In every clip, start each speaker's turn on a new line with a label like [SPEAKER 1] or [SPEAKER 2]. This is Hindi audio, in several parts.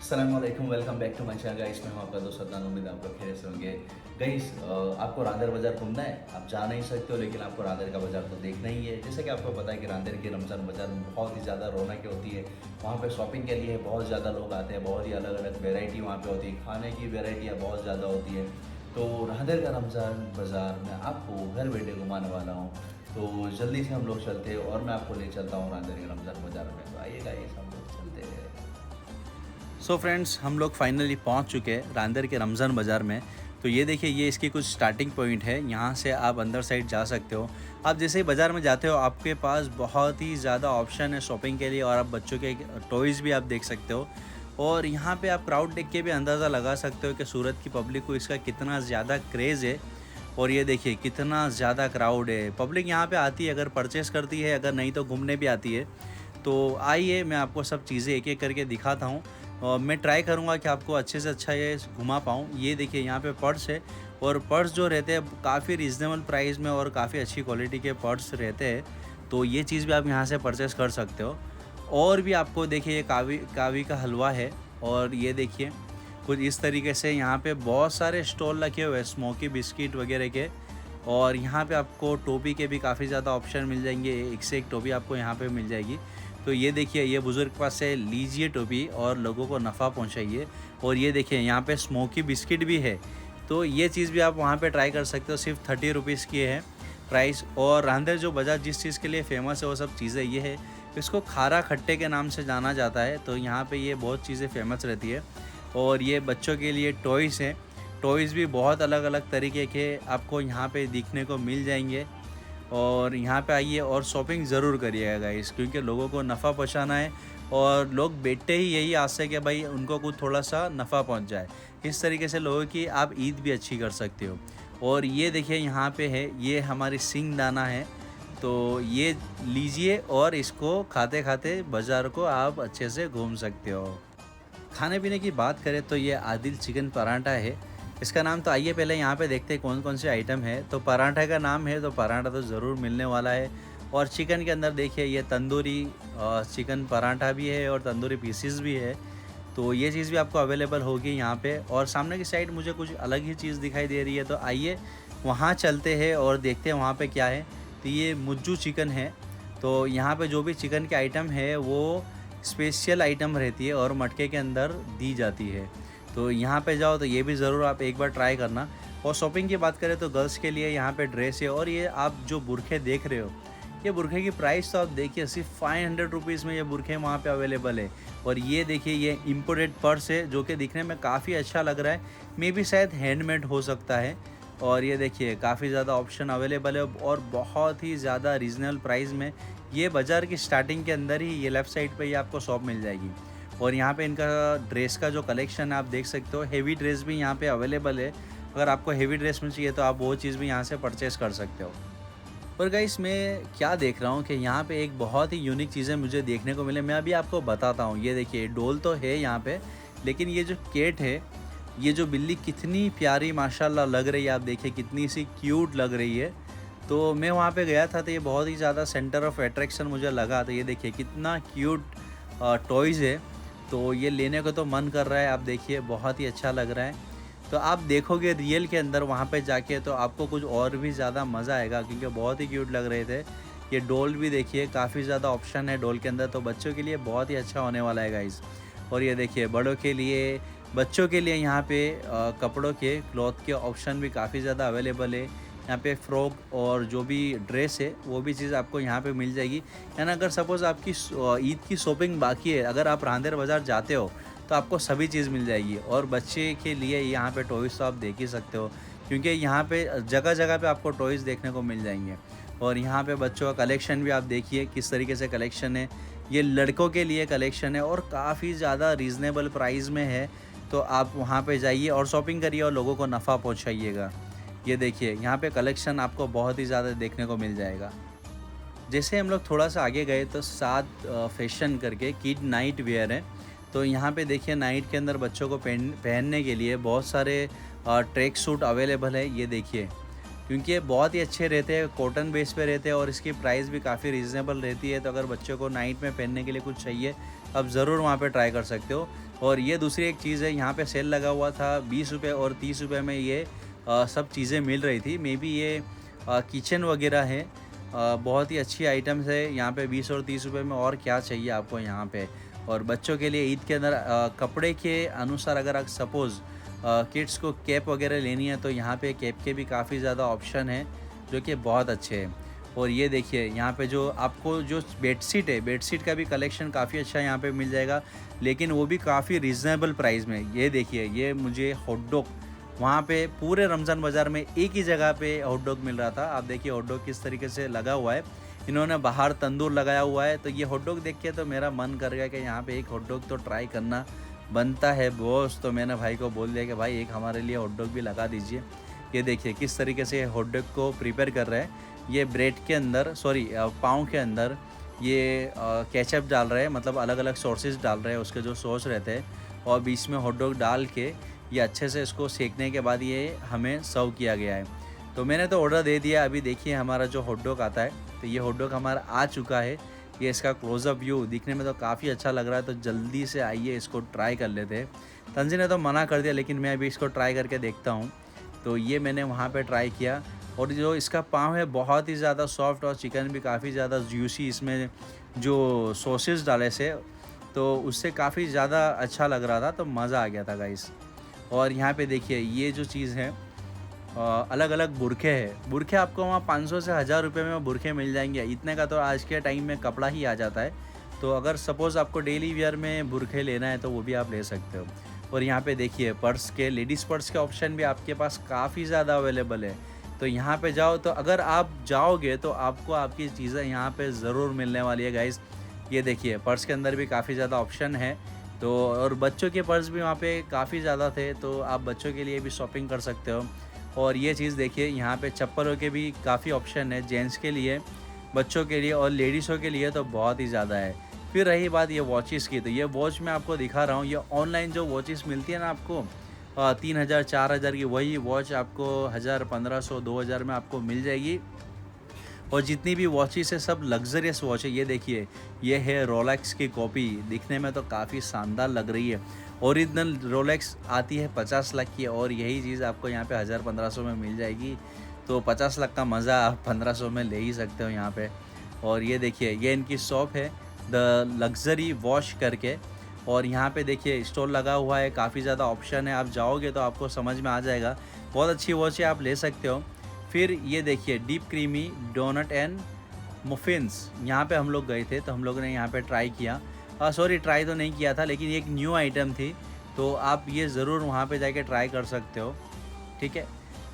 [SPEAKER 1] अस्सलामुअलैकुम, welcome back to my channel guys. मैं हूं आपका दोस्त अदनान। उम्मीद आप लोग खैरियत से होंगे। गाइस, आपको रांदेर बाज़ार घूमना है, आप जा नहीं सकते हो, लेकिन आपको रांदेर का बाज़ार तो देखना ही है। जैसे कि आपको पता है कि रांदेर के रमज़ान बाज़ार में बहुत ही ज़्यादा रौनक होती है। वहाँ पे शॉपिंग के लिए बहुत ज़्यादा लोग आते हैं, बहुत ही अलग अलग वेराइटी वहाँ पे होती है, खाने की वेराइटियाँ बहुत ज़्यादा होती है। तो रांदेर का रमज़ान बाज़ार मैं आपको घर बैठे घुमाने वाला हूँ। तो जल्दी से हम लोग चलते हैं और मैं आपको ले चलता हूँ रांदेर के रमज़ान बाज़ार में। तो आइए गाइस, हम लोग चलते हैं।
[SPEAKER 2] सो फ्रेंड्स, हम लोग फाइनली पहुंच चुके हैं रांदेर के रमज़ान बाज़ार में। तो ये देखिए, ये इसकी कुछ स्टार्टिंग पॉइंट है। यहाँ से आप अंदर साइड जा सकते हो। आप जैसे ही बाज़ार में जाते हो, आपके पास बहुत ही ज़्यादा ऑप्शन है शॉपिंग के लिए, और आप बच्चों के टॉयज़ भी आप देख सकते हो। और यहाँ पे आप क्राउड देख के भी अंदाज़ा लगा सकते हो कि सूरत की पब्लिक को इसका कितना ज़्यादा क्रेज़ है। और ये देखिए कितना ज़्यादा क्राउड है। पब्लिक यहाँ पे आती है, अगर परचेज़ करती है, अगर नहीं तो घूमने भी आती है। तो आइए, मैं आपको सब चीज़ें एक-एक करके दिखाता हूँ। मैं ट्राई करूँगा कि आपको अच्छे से अच्छा ये घुमा पाऊँ। ये देखिए, यहाँ पे पर्स है, और पर्स जो रहते हैं काफ़ी रीज़नेबल प्राइस में और काफ़ी अच्छी क्वालिटी के पर्स रहते हैं। तो ये चीज़ भी आप यहाँ से परचेज़ कर सकते हो। और भी आपको देखिए, ये कावी कावी का हलवा है। और ये देखिए, कुछ इस तरीके से यहाँ पे बहुत सारे स्टॉल रखे हुए हैं स्मोकी बिस्किट वगैरह के। और यहाँ पे आपको टोपी के भी काफ़ी ज़्यादा ऑप्शन मिल जाएंगे, एक से एक टोपी आपको यहाँ पे मिल जाएगी। तो ये देखिए, ये बुज़ुर्ग के पास से लीजिए टोपी और लोगों को नफ़ा पहुँचाइए। और ये देखिए, यहाँ पे स्मोकी बिस्किट भी है। तो ये चीज़ भी आप वहाँ पे ट्राई कर सकते हो। सिर्फ 30 रुपीज़ की है प्राइस। और रांदेर जो बाज़ार जिस चीज़ के लिए फ़ेमस है, वो सब चीज़ें ये है, इसको खारा खट्टे के नाम से जाना जाता है। तो यहाँ पे ये बहुत चीज़ें फ़ेमस रहती है। और ये बच्चों के लिए टॉयज़ हैं। टॉयज़ भी बहुत अलग-अलग तरीके के आपको यहाँ पे दिखने को मिल जाएँगे। और यहाँ पे आइए और शॉपिंग ज़रूर करिएगा गाइस, क्योंकि लोगों को नफ़ा पहुँचाना है। और लोग बैठते ही यही आस से कि भाई उनको कुछ थोड़ा-सा नफ़ा पहुँच जाए। इस तरीके से लोगों की आप ईद भी अच्छी कर सकते हो। और ये देखिए, यहाँ पे है, ये हमारी सिंगदाना है। तो ये लीजिए और इसको खाते-खाते बाज़ार को आप अच्छे से घूम सकते हो। खाने-पीने की बात करें तो ये आदिल चिकन पराठा है, इसका नाम। तो आइए पहले यहाँ पे देखते हैं कौन-कौन से आइटम है। तो पराठा का नाम है, तो पराठा तो ज़रूर मिलने वाला है। और चिकन के अंदर देखिए, ये तंदूरी चिकन पराठा भी है और तंदूरी पीसेस भी है। तो ये चीज़ भी आपको अवेलेबल होगी यहाँ पे। और सामने की साइड मुझे कुछ अलग ही चीज़ दिखाई दे रही है, तो आइए वहाँ चलते हैं और देखते हैं वहाँ पे क्या है। तो ये मुज्जू चिकन है। तो यहाँ पे जो भी चिकन के आइटम है, वो स्पेशल आइटम रहती है और मटके के अंदर दी जाती है। तो यहाँ पे जाओ तो ये भी ज़रूर आप एक बार ट्राई करना। और शॉपिंग की बात करें तो गर्ल्स के लिए यहाँ पे ड्रेस है। और ये आप जो बुरखे देख रहे हो, ये बुरखे की प्राइस तो आप देखिए, सिर्फ 500 रुपीज़ में ये बुरखे वहाँ पे अवेलेबल है। और ये देखिए, ये इम्पोर्टेड पर्स है, जो कि दिखने में काफ़ी अच्छा लग रहा है। मे बी शायद हैंडमेड हो सकता है। और ये देखिए, काफ़ी ज़्यादा ऑप्शन अवेलेबल है और बहुत ही ज़्यादा रीज़नल प्राइस में। ये बाज़ार की स्टार्टिंग के अंदर ही ये लेफ़्ट साइड पे ही आपको शॉप मिल जाएगी। और यहाँ पे इनका ड्रेस का जो कलेक्शन है, आप देख सकते हो। हेवी ड्रेस भी यहाँ पे अवेलेबल है। अगर आपको हेवी ड्रेस में चाहिए तो आप वो चीज़ भी यहाँ से परचेज़ कर सकते हो। और गाइस, मैं क्या देख रहा हूँ कि यहाँ पे एक बहुत ही यूनिक चीज़ें मुझे देखने को मिले, मैं अभी आपको बताता हूँ। ये देखिए, डोल तो है यहाँ पे, लेकिन ये जो कैट है, ये जो बिल्ली कितनी प्यारी माशाल्लाह लग रही है। आप देखिए कितनी सी क्यूट लग रही है। तो मैं वहाँ पे गया था, तो ये बहुत ही ज़्यादा सेंटर ऑफ अट्रैक्शन मुझे लगा। तो ये देखिए कितना क्यूट टॉयज़ है। तो ये लेने को तो मन कर रहा है। आप देखिए, बहुत ही अच्छा लग रहा है। तो आप देखोगे रियल के अंदर वहाँ पे जाके, तो आपको कुछ और भी ज़्यादा मज़ा आएगा, क्योंकि बहुत ही क्यूट लग रहे थे। ये डॉल भी देखिए, काफ़ी ज़्यादा ऑप्शन है डॉल के अंदर, तो बच्चों के लिए बहुत ही अच्छा होने वाला है गाइज़। और ये देखिए, बड़ों के लिए, बच्चों के लिए यहाँ पे कपड़ों के क्लॉथ के ऑप्शन भी काफ़ी ज़्यादा अवेलेबल है। यहाँ पे फ्रॉक और जो भी ड्रेस है, वो भी चीज़ आपको यहाँ पे मिल जाएगी। यानी अगर सपोज़ आपकी ईद की शॉपिंग बाकी है, अगर आप रांदेर बाज़ार जाते हो, तो आपको सभी चीज़ मिल जाएगी। और बच्चे के लिए यहाँ पे टॉयज़ तो आप देख ही सकते हो, क्योंकि यहाँ पे जगह-जगह पे आपको टॉयज़ देखने को मिल जाएँगे। और यहाँ पे बच्चों का कलेक्शन भी आप देखिए किस तरीके से कलेक्शन है। ये लड़कों के लिए कलेक्शन है और काफ़ी ज़्यादा रीज़नेबल प्राइस में है। तो आप वहाँ पे जाइए और शॉपिंग करिए और लोगों को नफ़ा पहुँचाइएगा। ये देखिए, यहाँ पे कलेक्शन आपको बहुत ही ज़्यादा देखने को मिल जाएगा। जैसे हम लोग थोड़ा-सा आगे गए, तो साद फैशन करके किड नाइट वियर है। तो यहाँ पे देखिए, नाइट के अंदर बच्चों को पहनने के लिए बहुत सारे ट्रैक सूट अवेलेबल है। ये देखिए, क्योंकि ये बहुत ही अच्छे रहते हैं, कॉटन बेस पे रहते हैं और इसकी प्राइस भी काफ़ी रीज़नेबल रहती है। तो अगर बच्चों को नाइट में पहनने के लिए कुछ चाहिए, आप ज़रूर वहाँ पे ट्राई कर सकते हो। और ये दूसरी एक चीज़ है, यहाँ पे सेल लगा हुआ था, 20 रुपये और 30 रुपये में ये सब चीज़ें मिल रही थी। मे बी ये किचन वगैरह है, बहुत ही अच्छी आइटम्स है यहाँ पे 20 और 30 रुपये में। और क्या चाहिए आपको यहाँ पे। और बच्चों के लिए ईद के अंदर कपड़े के अनुसार अगर आप सपोज़ किड्स को कैप वगैरह लेनी है तो यहाँ पे कैप के भी काफ़ी ज़्यादा ऑप्शन है जो कि बहुत अच्छे हैं। और ये देखिए यहाँ पे जो आपको जो बेडशीट है, बेडशीट का भी कलेक्शन काफ़ी अच्छा यहाँ पे मिल जाएगा, लेकिन वो भी काफ़ी रीज़नेबल प्राइस में। ये देखिए, ये मुझे हॉट डॉग वहाँ पे पूरे रमज़ान बाज़ार में एक ही जगह पे हॉट डॉग मिल रहा था। आप देखिए हॉट डॉग किस तरीके से लगा हुआ है, इन्होंने बाहर तंदूर लगाया हुआ है। तो ये हॉट डॉग देख के तो मेरा मन कर गया कि यहाँ पे एक हॉट डॉग तो ट्राई करना बनता है बॉस। तो मैंने भाई को बोल दिया कि भाई एक हमारे लिए हॉट डॉग भी लगा दीजिए। ये देखिए किस तरीके से हॉट डॉग को प्रिपेयर कर रहे हैं। ये ब्रेड के अंदर पाव के अंदर ये केचप डाल रहे हैं, मतलब अलग अलग सॉसेस डाल रहे हैं, उसके जो सॉस रहते हैं, और बीच में हॉट डॉग डाल के ये अच्छे से इसको सेकने के बाद ये हमें सर्व किया गया है। तो मैंने तो ऑर्डर दे दिया। अभी देखिए हमारा जो हॉट डॉग आता है, तो ये हॉट डॉग हमारा आ चुका है। ये इसका क्लोज़अप व्यू दिखने में तो काफ़ी अच्छा लग रहा है, तो जल्दी से आइए इसको ट्राई कर लेते हैं। तंजी ने तो मना कर दिया, लेकिन मैं अभी इसको ट्राई करके देखता हूँ। तो ये मैंने वहाँ पे ट्राई किया, और जो इसका पाव है बहुत ही ज़्यादा सॉफ्ट, और चिकन भी काफ़ी ज़्यादा जूसी, इसमें जो सॉसेस डाले से तो उससे काफ़ी ज़्यादा अच्छा लग रहा था, तो मज़ा आ गया था गाइस। और यहाँ पे देखिए ये जो चीज़ है, अलग अलग बुरखे हैं। बुरखे आपको वहाँ 500 से 1000 रुपये में बुरखे मिल जाएंगे। इतने का तो आज के टाइम में कपड़ा ही आ जाता है। तो अगर सपोज़ आपको डेली वियर में बुरखे लेना है तो वो भी आप ले सकते हो। और यहाँ पे देखिए पर्स के, लेडीज़ पर्स के ऑप्शन भी आपके पास काफ़ी ज़्यादा अवेलेबल है। तो यहाँ पे जाओ, तो अगर आप जाओगे तो आपको आपकी चीज़ें यहाँ पे ज़रूर मिलने वाली है गाइस। ये देखिए पर्स के अंदर भी काफ़ी ज़्यादा ऑप्शन है। तो और बच्चों के पर्स भी वहाँ पे काफ़ी ज़्यादा थे, तो आप बच्चों के लिए भी शॉपिंग कर सकते हो। और ये चीज़ देखिए, यहाँ पे चप्पलों के भी काफ़ी ऑप्शन है, जेंट्स के लिए, बच्चों के लिए और लेडीज़ों के लिए तो बहुत ही ज़्यादा है। फिर रही बात ये वॉचेस की, तो ये वॉच मैं आपको दिखा रहा हूँ। ये ऑनलाइन जो वॉचेस मिलती है ना आपको 3000 4000 की, वही वॉच आपको 1000 1500 2000 में आपको मिल जाएगी। और जितनी भी वॉचेस है सब लग्जरियस वॉच है। ये देखिए, ये है रोलेक्स की कॉपी, दिखने में तो काफ़ी शानदार लग रही है। ओरिजिनल रोलेक्स आती है 50 लाख की, और यही चीज़ आपको यहाँ पे 1000 1500 में मिल जाएगी। तो 50 लाख का मज़ा आप 1500 में ले ही सकते हो यहाँ पे। और ये देखिए, ये इनकी शॉप है द लग्जरी वॉच करके, और यहाँ पे देखिए स्टॉल लगा हुआ है, काफ़ी ज़्यादा ऑप्शन है। आप जाओगे तो आपको समझ में आ जाएगा। बहुत अच्छी वॉच है, आप ले सकते हो। फिर ये देखिए deep creamy donut and muffins, यहाँ पे हम लोग गए थे, तो हम लोगों ने यहाँ पे ट्राई किया। सॉरी, ट्राई तो नहीं किया था, लेकिन एक न्यू आइटम थी, तो आप ये ज़रूर वहाँ पे जाके ट्राई कर सकते हो। ठीक है,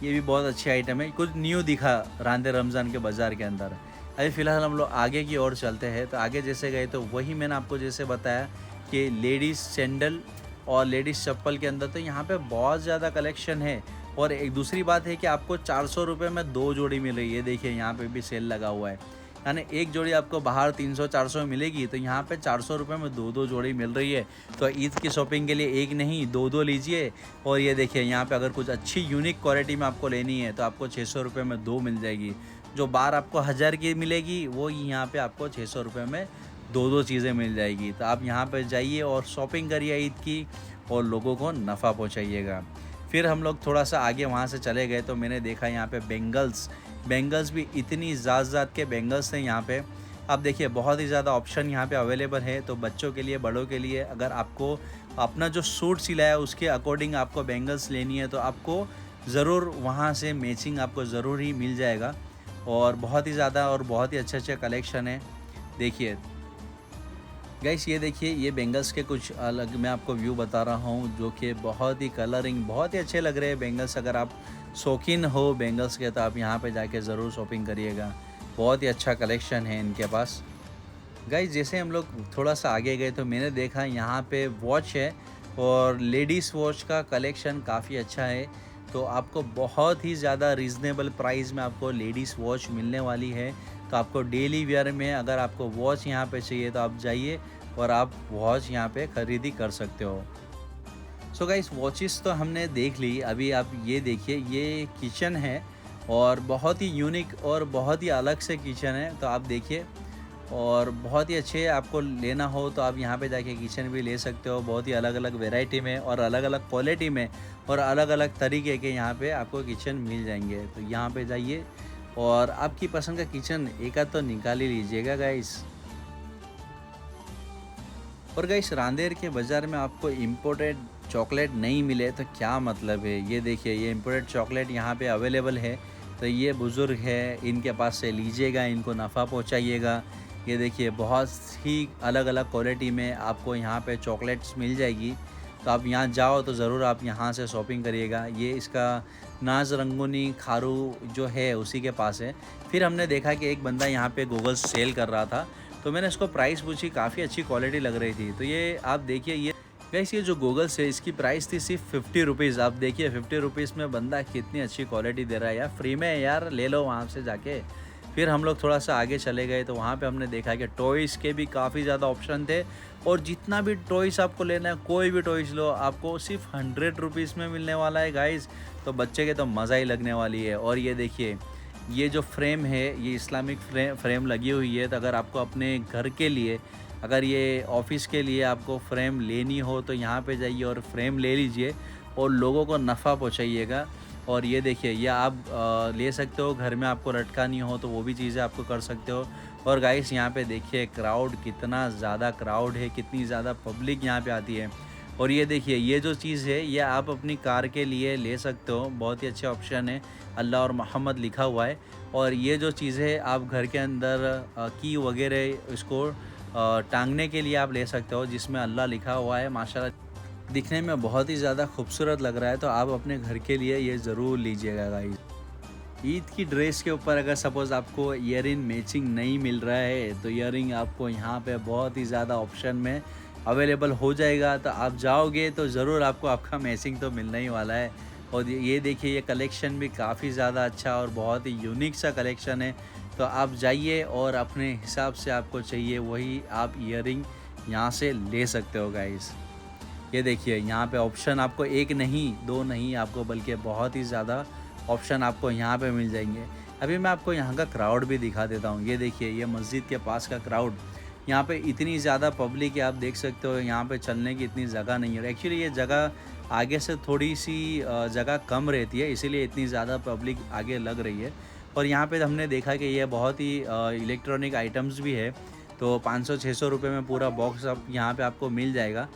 [SPEAKER 2] ये भी बहुत अच्छी आइटम है, कुछ न्यू दिखा रांदे रमज़ान के बाज़ार के अंदर। अभी फ़िलहाल हम लोग आगे की ओर चलते हैं। तो आगे जैसे गए तो वही मैंने आपको जैसे बताया कि लेडीज़ सैंडल और लेडीज़ चप्पल के अंदर तो यहाँ पे बहुत ज़्यादा कलेक्शन है। और एक दूसरी बात है कि आपको 400 रुपये में 2 जोड़ी मिल रही है। देखिए यहाँ पे भी सेल लगा हुआ है, यानी एक जोड़ी आपको बाहर 300-400 में मिलेगी, तो यहाँ पे 400 रुपये में 2-2 जोड़ी मिल रही है। तो ईद की शॉपिंग के लिए एक नहीं 2-2 लीजिए। और ये देखिए यहाँ पे अगर कुछ अच्छी यूनिक क्वालिटी में आपको लेनी है तो आपको 600 रुपये में 2 मिल जाएगी। जो बाहर आपको 1000 की मिलेगी, वो यहाँ पे आपको 600 रुपये में 2-2 चीज़ें मिल जाएगी। तो आप यहाँ पर जाइए और शॉपिंग करिए ईद की, और लोगों को नफ़ा पहुँचाइएगा। फिर हम लोग थोड़ा सा आगे वहाँ से चले गए, तो मैंने देखा यहाँ पे बेंगल्स भी इतनी ज़ात के बेंगल्स हैं यहाँ पे। आप देखिए बहुत ही ज़्यादा ऑप्शन यहाँ पे अवेलेबल है। तो बच्चों के लिए, बड़ों के लिए, अगर आपको अपना जो सूट सिलाया है उसके अकॉर्डिंग आपको बेंगल्स लेनी है, तो आपको ज़रूर वहाँ से मैचिंग आपको ज़रूर ही मिल जाएगा। और बहुत ही ज़्यादा और बहुत ही अच्छे कलेक्शन है। देखिए गाइस, ये देखिए, ये बेंगल्स के कुछ अलग मैं आपको व्यू बता रहा हूँ, जो कि बहुत ही कलरिंग, बहुत ही अच्छे लग रहे हैं बेंगल्स। अगर आप शौकीन हो बेंगल्स के तो आप यहाँ पे जाके ज़रूर शॉपिंग करिएगा। बहुत ही अच्छा कलेक्शन है इनके पास। गाइस, जैसे हम लोग थोड़ा सा आगे गए तो मैंने देखा यहाँ पे वॉच है, और लेडीज़ वॉच का कलेक्शन काफ़ी अच्छा है। तो आपको बहुत ही ज़्यादा रीज़नेबल प्राइस में आपको लेडीज़ वॉच मिलने वाली है। तो आपको डेली वेयर में अगर आपको वॉच यहाँ पे चाहिए तो आप जाइए और आप वॉच यहाँ पे ख़रीदी कर सकते हो। सो गाइस, वॉचेस तो हमने देख ली। अभी आप ये देखिए, ये किचन है और बहुत ही यूनिक और बहुत ही अलग से किचन है। तो आप देखिए, और बहुत ही अच्छे, आपको लेना हो तो आप यहाँ पे जाके किचन भी ले सकते हो, बहुत ही अलग अलग वैरायटी में और अलग अलग क्वालिटी में और अलग अलग तरीके के यहाँ पे आपको किचन मिल जाएंगे। तो यहाँ पे जाइए और आपकी पसंद का किचन एक आध तो निकाल ही लीजिएगा गाइस। और गाइस रांदेर के बाज़ार में आपको इम्पोर्टेड चॉकलेट नहीं मिले तो क्या मतलब है। ये देखिए ये इम्पोर्टेड चॉकलेट यहाँ पे अवेलेबल है। तो ये बुज़ुर्ग है, इनके पास से लीजिएगा, इनको नफ़ा पहुँचाइएगा। ये देखिए बहुत ही अलग अलग क्वालिटी में आपको यहाँ पे चॉकलेट्स मिल जाएगी। तो आप यहाँ जाओ तो ज़रूर आप यहाँ से शॉपिंग करिएगा। ये इसका नाज रंगूनी खारू जो है उसी के पास है। फिर हमने देखा कि एक बंदा यहाँ पे गोगल्स सेल कर रहा था, तो मैंने इसको प्राइस पूछी, काफ़ी अच्छी क्वालिटी लग रही थी। तो ये आप देखिए, ये गाइस ये जो गोगल्स है इसकी प्राइस थी सिर्फ 50 रुपीज़। आप देखिए 50 रुपीज़ में बंदा कितनी अच्छी क्वालिटी दे रहा है यार, फ्री में यार, ले लो वहाँ से जाके। फिर हम लोग थोड़ा सा आगे चले गए तो वहाँ पे हमने देखा कि टॉयज़ के भी काफ़ी ज़्यादा ऑप्शन थे। और जितना भी टॉयज़ आपको लेना है, कोई भी टॉयज़ लो, आपको सिर्फ 100 रुपीज़ में मिलने वाला है गाइस। तो बच्चे के तो मज़ा ही लगने वाली है। और ये देखिए ये जो फ्रेम है ये इस्लामिक फ्रेम लगी हुई है। तो अगर आपको अपने घर के लिए, अगर ये ऑफिस के लिए आपको फ्रेम लेनी हो तो यहाँ पे जाइए और फ्रेम ले लीजिए और लोगों को नफ़ा पहुँचाइएगा। और ये देखिए ये आप ले सकते हो, घर में आपको लटकानी हो तो वो भी चीज़ें आपको कर सकते हो। और गाइस यहाँ पे देखिए क्राउड, कितना ज़्यादा क्राउड है, कितनी ज़्यादा पब्लिक यहाँ पे आती है। और ये देखिए ये जो चीज़ है ये आप अपनी कार के लिए ले सकते हो, बहुत ही अच्छा ऑप्शन है, अल्लाह और मोहम्मद लिखा हुआ है। और ये जो चीज़ है आप घर के अंदर की वगैरह इसको टांगने के लिए आप ले सकते हो, जिसमें अल्लाह लिखा हुआ है। माशाल्लाह दिखने में बहुत ही ज़्यादा खूबसूरत लग रहा है। तो आप अपने घर के लिए ये ज़रूर लीजिएगा गाइस। ईद की ड्रेस के ऊपर अगर सपोज़ आपको ईयरिंग मैचिंग नहीं मिल रहा है तो ईयरिंग आपको यहाँ पे बहुत ही ज़्यादा ऑप्शन में अवेलेबल हो जाएगा। तो आप जाओगे तो ज़रूर आपको आपका मैचिंग तो मिलने ही वाला है। और ये देखिए ये कलेक्शन भी काफ़ी ज़्यादा अच्छा और बहुत ही यूनिक सा कलेक्शन है। तो आप जाइए और अपने हिसाब से आपको चाहिए वही आप ईयरिंग यहाँ से ले सकते हो गाइस। ये देखिए यहाँ पे ऑप्शन आपको एक नहीं, दो नहीं, आपको बल्कि बहुत ही ज़्यादा ऑप्शन आपको यहाँ पे मिल जाएंगे। अभी मैं आपको यहाँ का क्राउड भी दिखा देता हूँ। ये देखिए ये मस्जिद के पास का क्राउड, यहाँ पे इतनी ज़्यादा पब्लिक है, आप देख सकते हो। यहाँ पे चलने की इतनी जगह नहीं है। एक्चुअली ये जगह आगे से थोड़ी सी जगह कम रहती है, इसीलिए इतनी ज़्यादा पब्लिक आगे लग रही है। और यहाँ पे हमने देखा कि ये बहुत ही इलेक्ट्रॉनिक आइटम्स भी है। तो 500-600 रुपये में पूरा बॉक्स अब यहाँ पे आपको मिल जाएगा।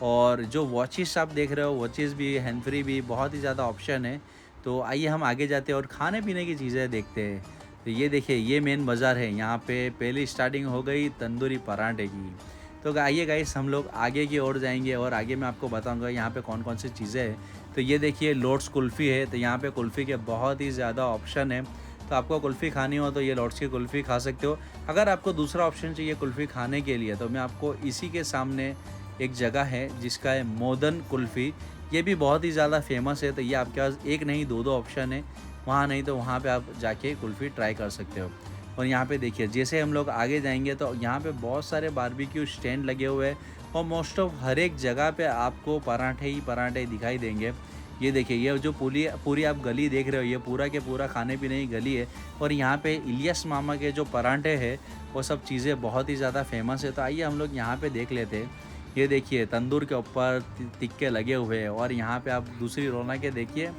[SPEAKER 2] और जो वॉचेस आप देख रहे हो, वॉचेस भी, हैंड फ्री भी, बहुत ही ज़्यादा ऑप्शन है। तो आइए हम आगे जाते हैं और खाने पीने की चीज़ें देखते हैं। तो ये देखिए ये मेन बाज़ार है। यहाँ पे पहली स्टार्टिंग हो गई तंदूरी पराठे की। तो आइए गाइस हम लोग आगे की ओर जाएंगे और आगे मैं आपको बताऊंगा यहाँ पे कौन कौन सी चीज़ें हैं। तो ये देखिए लोट्स कुल्फ़ी है। तो यहाँ पे कुल्फ़ी के बहुत ही ज़्यादा ऑप्शन है। तो आपको कुल्फ़ी खानी हो तो ये लोट्स की कुल्फ़ी खा सकते हो। अगर आपको दूसरा ऑप्शन चाहिए कुल्फ़ी खाने के लिए तो मैं आपको इसी के सामने एक जगह है जिसका है मोदन कुल्फ़ी। ये भी बहुत ही ज़्यादा फेमस है। तो ये आपके पास एक नहीं दो ऑप्शन है, वहाँ नहीं तो वहाँ पे आप जाके कुल्फ़ी ट्राई कर सकते हो। और यहाँ पे देखिए जैसे हम लोग आगे जाएंगे तो यहाँ पे बहुत सारे बारबेक्यू स्टैंड लगे हुए हैं और मोस्ट ऑफ हर एक जगह पे आपको पराठे ही पराठे दिखाई देंगे। ये देखिए ये जो पूरी आप गली देख रहे हो, ये पूरा के पूरा खाने पीने की गली है। और यहाँ पे इलियास मामा के जो पराठे हैं वो सब चीज़ें बहुत ही ज़्यादा फेमस है। तो आइए हम लोग यहाँ पे देख लेते हैं। ये देखिए तंदूर के ऊपर तिक्के लगे हुए हैं। और यहाँ पे आप दूसरी रौनक देखिए,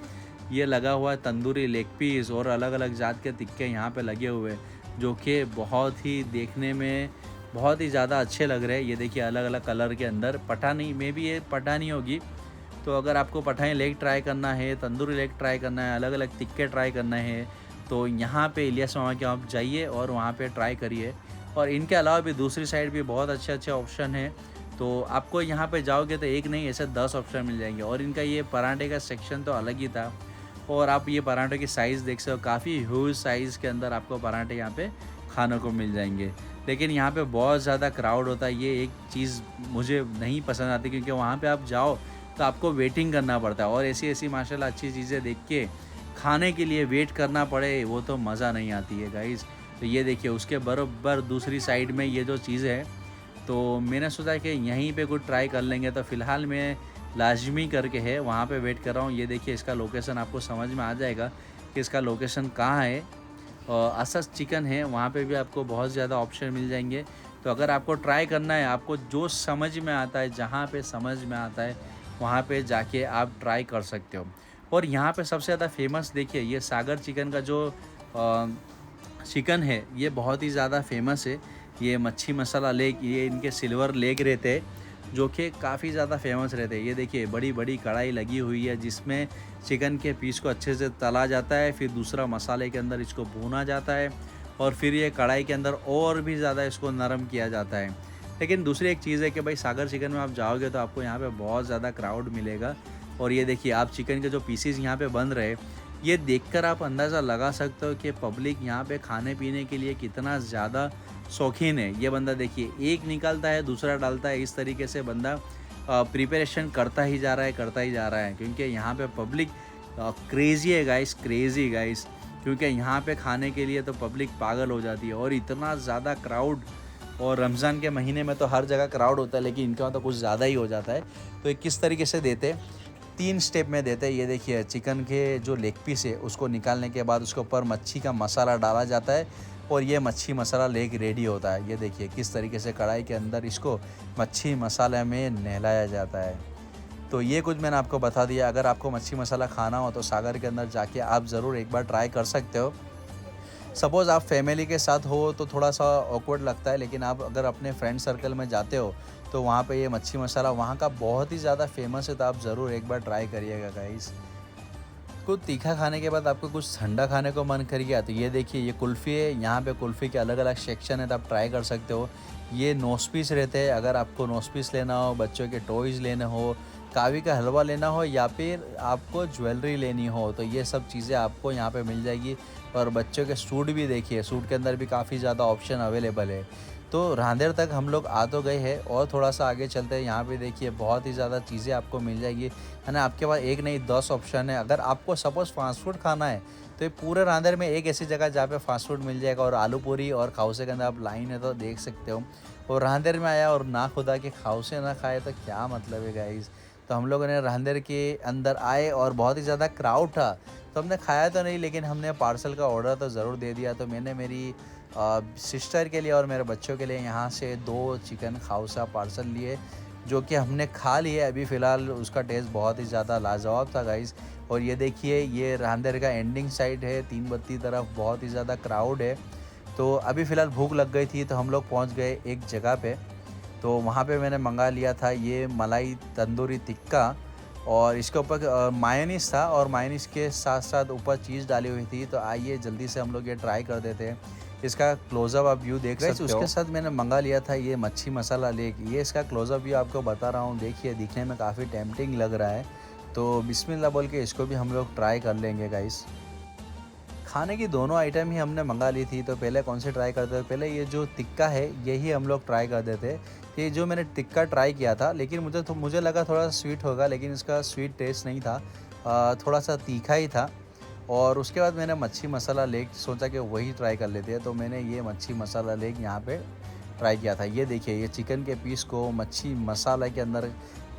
[SPEAKER 2] ये लगा हुआ है तंदूरी लेग पीस और अलग अलग जात के तिक्के यहाँ पे लगे हुए हैं, जो कि बहुत ही देखने में बहुत ही ज़्यादा अच्छे लग रहे हैं। ये देखिए अलग अलग कलर के अंदर पठानी में भी, ये पठानी होगी। तो अगर आपको पठानी लेग ट्राई करना है, तंदूरी लेग ट्राई करना है, अलग अलग तिक्के ट्राई करना है तो यहाँ पे इलियास मामा के आप जाइए और वहाँ पे ट्राई करिए। और इनके अलावा भी दूसरी साइड भी बहुत अच्छे अच्छे ऑप्शन है। तो आपको यहाँ पे जाओगे तो एक नहीं ऐसे 10 ऑप्शन मिल जाएंगे। और इनका ये पराठे का सेक्शन तो अलग ही था। और आप ये पराठे की साइज़ देख सकते हो, काफ़ी ह्यूज साइज़ के अंदर आपको पराठे यहाँ पे खाने को मिल जाएंगे। लेकिन यहाँ पे बहुत ज़्यादा क्राउड होता है, ये एक चीज़ मुझे नहीं पसंद आती, क्योंकि वहाँ पे आप जाओ तो आपको वेटिंग करना पड़ता है। और ऐसी ऐसी माशाल्लाह अच्छी चीज़ें देख के खाने के लिए वेट करना पड़े, वो तो मज़ा नहीं आती है गाइज़। तो ये देखिए उसके बराबर दूसरी साइड में ये जो चीज़ है, तो मैंने सोचा कि यहीं पे कुछ ट्राई कर लेंगे। तो फ़िलहाल मैं लाजमी करके है वहाँ पे वेट कर रहा हूँ। ये देखिए इसका लोकेशन आपको समझ में आ जाएगा कि इसका लोकेशन कहाँ है। असस चिकन है, वहाँ पे भी आपको बहुत ज़्यादा ऑप्शन मिल जाएंगे। तो अगर आपको ट्राई करना है, आपको जो समझ में आता है, जहाँ पे समझ में आता है वहाँ पे जाके आप ट्राई कर सकते हो। और यहाँ पे सबसे ज़्यादा फेमस देखिए ये सागर चिकन का जो चिकन है, ये बहुत ही ज़्यादा फेमस है। ये मच्छी मसाला लेग, ये इनके सिल्वर लेग रहते हैं जो कि काफ़ी ज़्यादा फेमस रहते हैं। ये देखिए बड़ी बड़ी कढ़ाई लगी हुई है जिसमें चिकन के पीस को अच्छे से तला जाता है, फिर दूसरा मसाले के अंदर इसको भूना जाता है और फिर ये कढ़ाई के अंदर और भी ज़्यादा इसको नरम किया जाता है। लेकिन दूसरी एक चीज़ है कि भाई सागर चिकन में आप जाओगे तो आपको यहाँ पे बहुत ज़्यादा क्राउड मिलेगा। और ये देखिए आप चिकन के जो पीसेस यहाँ पे बन रहे हैं, ये देखकर आप अंदाज़ा लगा सकते हो कि पब्लिक यहाँ पे खाने पीने के लिए कितना ज़्यादा शौकीन है। ये बंदा देखिए एक निकालता है दूसरा डालता है, इस तरीके से बंदा प्रिपरेशन करता ही जा रहा है, करता ही जा रहा है, क्योंकि यहाँ पे पब्लिक क्रेज़ी है गाइस, क्रेज़ी गाइस। क्योंकि यहाँ पे खाने के लिए तो पब्लिक पागल हो जाती है और इतना ज़्यादा क्राउड। और रमज़ान के महीने में तो हर जगह क्राउड होता है, लेकिन इनके वहाँ तो कुछ ज़्यादा ही हो जाता है। तो ये किस तरीके से देते, 3 स्टेप में देते हैं। ये देखिए चिकन के जो लेग पीस है उसको निकालने के बाद उसके ऊपर मच्छी का मसाला डाला जाता है और ये मच्छी मसाला लेग रेडी होता है। ये देखिए किस तरीके से कढ़ाई के अंदर इसको मच्छी मसाले में नहलाया जाता है। तो ये कुछ मैंने आपको बता दिया। अगर आपको मच्छी मसाला खाना हो तो सागर के अंदर जाके आप ज़रूर एक बार ट्राई कर सकते हो। सपोज़ आप फैमिली के साथ हो तो थोड़ा सा ऑकवर्ड लगता है, लेकिन आप अगर अपने फ्रेंड सर्कल में जाते हो तो वहाँ पे ये मच्छी मसाला वहाँ का बहुत ही ज़्यादा फेमस है, तो आप ज़रूर एक बार ट्राई करिएगा गाइस। कुछ तीखा खाने के बाद आपको कुछ ठंडा खाने को मन कर गया तो ये देखिए ये कुल्फ़ी है। यहाँ पे कुल्फ़ी के अलग अलग सेक्शन है, तो आप ट्राई कर सकते हो। ये नोस पीस रहते हैं। अगर आपको नोस पीस लेना हो, बच्चों के टॉयज़ लेने हो, कावी का हलवा लेना हो या फिर आपको ज्वेलरी लेनी हो, तो ये सब चीज़ें आपको यहाँ पे मिल जाएगी। और बच्चों के सूट भी देखिए, सूट के अंदर भी काफ़ी ज़्यादा ऑप्शन अवेलेबल है। तो रांदेर तक हम लोग आ तो गए हैं और थोड़ा सा आगे चलते हैं। यहाँ पे देखिए बहुत ही ज़्यादा चीज़ें आपको मिल जाएगी, है ना। आपके पास एक नहीं 10 ऑप्शन है। अगर आपको सपोज़ फास्ट फूड खाना है तो ये पूरे रांदेर में एक ऐसी जगह जहाँ पे फास्ट फूड मिल जाएगा। और आलू पूरी और खाउसे के अंदर आप लाइन है तो देख सकते हो। और रांदेर में आया और ना खुदा के खाउसे ना खाए तो क्या मतलब है गाइज़। तो हम लोगों ने रांदेर के अंदर आए और बहुत ही ज़्यादा क्राउड था, तो हमने खाया तो नहीं, लेकिन हमने पार्सल का ऑर्डर तो ज़रूर दे दिया। तो मैंने मेरी सिस्टर के लिए और मेरे बच्चों के लिए यहाँ से 2 चिकन खाउसा पार्सल लिए, जो कि हमने खा लिए। अभी फ़िलहाल उसका टेस्ट बहुत ही ज़्यादा लाजवाब था गाइज़। और ये देखिए ये रांदेर का एंडिंग साइड है, 3 बत्ती तरफ बहुत ही ज़्यादा क्राउड है। तो अभी फ़िलहाल भूख लग गई थी तो हम लोग पहुँच गए एक जगह पे। तो वहाँ पे मैंने मंगा लिया था ये मलाई तंदूरी टिक्का और इसके ऊपर मायोनीज़ था और मायोनीज़ के साथ साथ ऊपर चीज़ डाली हुई थी। तो आइए जल्दी से हम लोग ये ट्राई कर देते हैं। इसका क्लोज़अप आप व्यू देख सकते हो। उसके साथ मैंने मंगा लिया था ये मच्छी मसाला लेग। ये इसका क्लोज़अप व्यू आपको बता रहा हूँ। देखिए दिखने में काफ़ी टेम्पटिंग लग रहा है। तो बिस्मिल्लाह बोल के इसको भी हम लोग ट्राई कर लेंगे गाइस। खाने की दोनों आइटम ही हमने मंगा ली थी। तो पहले कौन से ट्राई करते थे, पहले ये जो टिक्का है यही हम लोग ट्राई कर देते। ये जो मैंने टिक्का ट्राई किया था, लेकिन मुझे लगा थोड़ा स्वीट होगा, लेकिन इसका स्वीट टेस्ट नहीं था, थोड़ा सा तीखा ही था। और उसके बाद मैंने मच्छी मसाला लेग सोचा कि वही ट्राई कर लेते हैं। तो मैंने ये मच्छी मसाला लेग यहाँ पे ट्राई किया था। ये देखिए ये चिकन के पीस को मच्छी मसाला के अंदर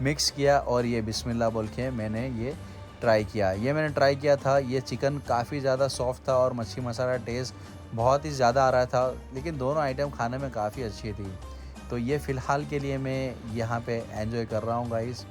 [SPEAKER 2] मिक्स किया और ये बिस्मिल्लाह बोल के मैंने ये ट्राई किया। ये मैंने ट्राई किया था। ये चिकन काफ़ी ज़्यादा सॉफ्ट था और मच्छी मसाला टेस्ट बहुत ही ज़्यादा आ रहा था, लेकिन दोनों आइटम खाने में काफ़ी अच्छी थी। तो ये फ़िलहाल के लिए मैं यहाँ पे एंजॉय कर रहा हूँ गाइस।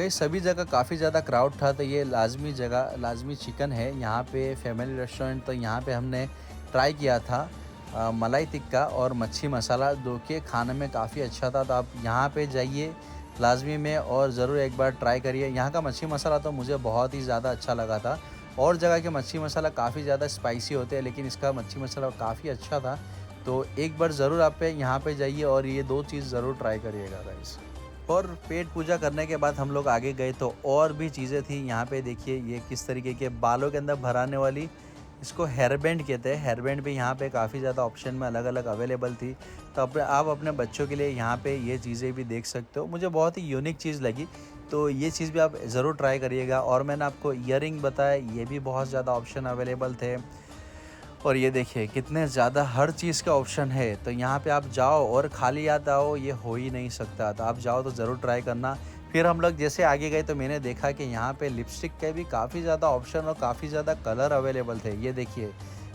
[SPEAKER 2] सभी जगह काफ़ी ज़्यादा क्राउड था, तो ये लाजमी चिकन है यहाँ पे, फैमिली रेस्टोरेंट। तो यहाँ पे हमने ट्राई किया था मलाई टिक्का और मच्छी मसाला, जो कि खाने में काफ़ी अच्छा था। तो आप यहाँ पे जाइए लाजमी में और ज़रूर एक बार ट्राई करिए। यहाँ का मच्छी मसाला तो मुझे बहुत ही ज़्यादा अच्छा लगा था। और जगह के मच्छी मसाला काफ़ी ज़्यादा स्पाइसी होते हैं, लेकिन इसका मच्छी मसाला काफ़ी अच्छा था। तो एक बार ज़रूर आप यहाँ पे जाइए और ये 2 चीज़ ज़रूर ट्राई करिएगा गाइस। और पेट पूजा करने के बाद हम लोग आगे गए तो और भी चीज़ें थी। यहाँ पे देखिए ये किस तरीके के बालों के अंदर भराने वाली, इसको हेयर बैंड कहते हैं। हेयर बैंड भी यहाँ पे काफ़ी ज़्यादा ऑप्शन में अलग अलग अवेलेबल थी। तो आप अपने बच्चों के लिए यहाँ पे ये चीज़ें भी देख सकते हो। मुझे बहुत ही यूनिक चीज़ लगी, तो ये चीज़ भी आप ज़रूर ट्राई करिएगा। और मैंने आपको ईयरिंग बताया, ये भी बहुत ज़्यादा ऑप्शन अवेलेबल थे। और ये देखिए कितने ज़्यादा हर चीज़ का ऑप्शन है। तो यहाँ पे आप जाओ और खाली हाथ आओ, ये हो ही नहीं सकता। तो आप जाओ तो ज़रूर ट्राई करना। फिर हम लोग जैसे आगे गए तो मैंने देखा कि यहाँ पे लिपस्टिक के भी काफ़ी ज़्यादा ऑप्शन और काफ़ी ज़्यादा कलर अवेलेबल थे। ये देखिए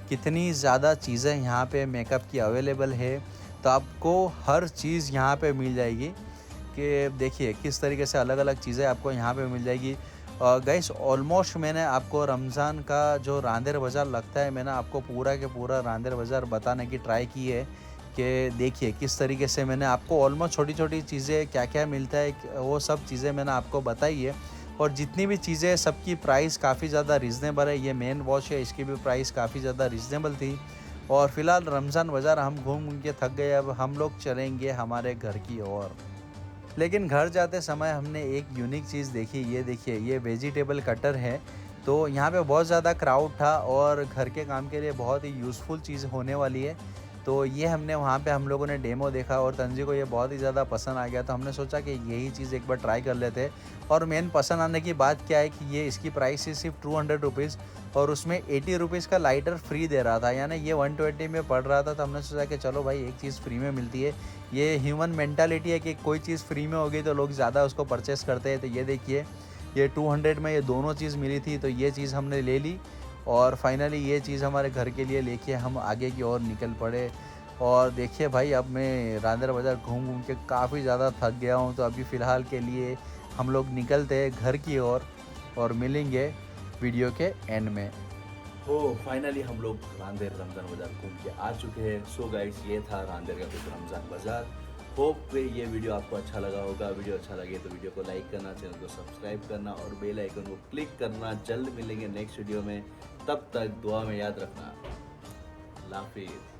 [SPEAKER 2] कितनी ज़्यादा चीज़ें यहाँ पे मेकअप की अवेलेबल है। तो आपको हर चीज़ यहाँ पे मिल जाएगी कि देखिए किस तरीके से अलग अलग चीज़ें आपको यहाँ पे मिल जाएगी। गाइस ऑलमोस्ट मैंने आपको रमज़ान का जो रांदेर बाज़ार लगता है, मैंने आपको पूरा के पूरा रांदेर बाज़ार बताने की ट्राई की है कि देखिए किस तरीके से मैंने आपको ऑलमोस्ट छोटी छोटी चीज़ें क्या क्या मिलता है वो सब चीज़ें मैंने आपको बताई है। और जितनी भी चीज़ें सबकी प्राइस काफ़ी ज़्यादा रीज़नेबल है। ये मेन वॉश है, इसकी भी प्राइस काफ़ी ज़्यादा रीज़नेबल थी। और फ़िलहाल रमज़ान बाज़ार हम घूम घूम के थक गए, अब हम लोग चलेंगे हमारे घर की ओर। लेकिन घर जाते समय हमने एक यूनिक चीज़ देखी, ये देखिए ये वेजिटेबल कटर है। तो यहाँ पे बहुत ज़्यादा क्राउड था और घर के काम के लिए बहुत ही यूज़फुल चीज़ होने वाली है। तो ये हमने वहाँ पे हम लोगों ने डेमो देखा और तंजी को ये बहुत ही ज़्यादा पसंद आ गया, तो हमने सोचा कि यही चीज़ एक बार ट्राई कर लेते हैं। और मेन पसंद आने की बात क्या है कि ये इसकी प्राइस ही सिर्फ 200 रुपीज़ और उसमें 80 रुपीज़ का लाइटर फ्री दे रहा था, यानी ये 120 में पड़ रहा था। तो हमने सोचा कि चलो भाई एक चीज़ फ्री में मिलती है, ये ह्यूमन मेंटालिटी है कि कोई चीज़ फ्री में होगी तो लोग ज़्यादा उसको परचेस करते हैं। तो ये देखिए ये 200 में ये दोनों चीज़ मिली थी, तो ये चीज़ हमने ले ली और फाइनली ये चीज़ हमारे घर के लिए लेके हम आगे की ओर निकल पड़े। और देखिए भाई अब मैं रांदेर बाज़ार घूम घूम के काफ़ी ज़्यादा थक गया हूँ, तो अभी फ़िलहाल के लिए हम लोग निकलते हैं घर की ओर और मिलेंगे वीडियो के एंड में।
[SPEAKER 1] तो फाइनली हम लोग रांदेर रमज़ान बाज़ार घूम के आ चुके हैं। सो गाइस ये था रांदेर का कुछ रमज़ान बाज़ार। होप पे ये वीडियो आपको अच्छा लगा होगा। वीडियो अच्छा लगे तो वीडियो को लाइक करना, चैनल को सब्सक्राइब करना और बेल आइकन को क्लिक करना। जल्द मिलेंगे नेक्स्ट वीडियो में, तब तक दुआ में याद रखना। अल्लाह हाफिज़।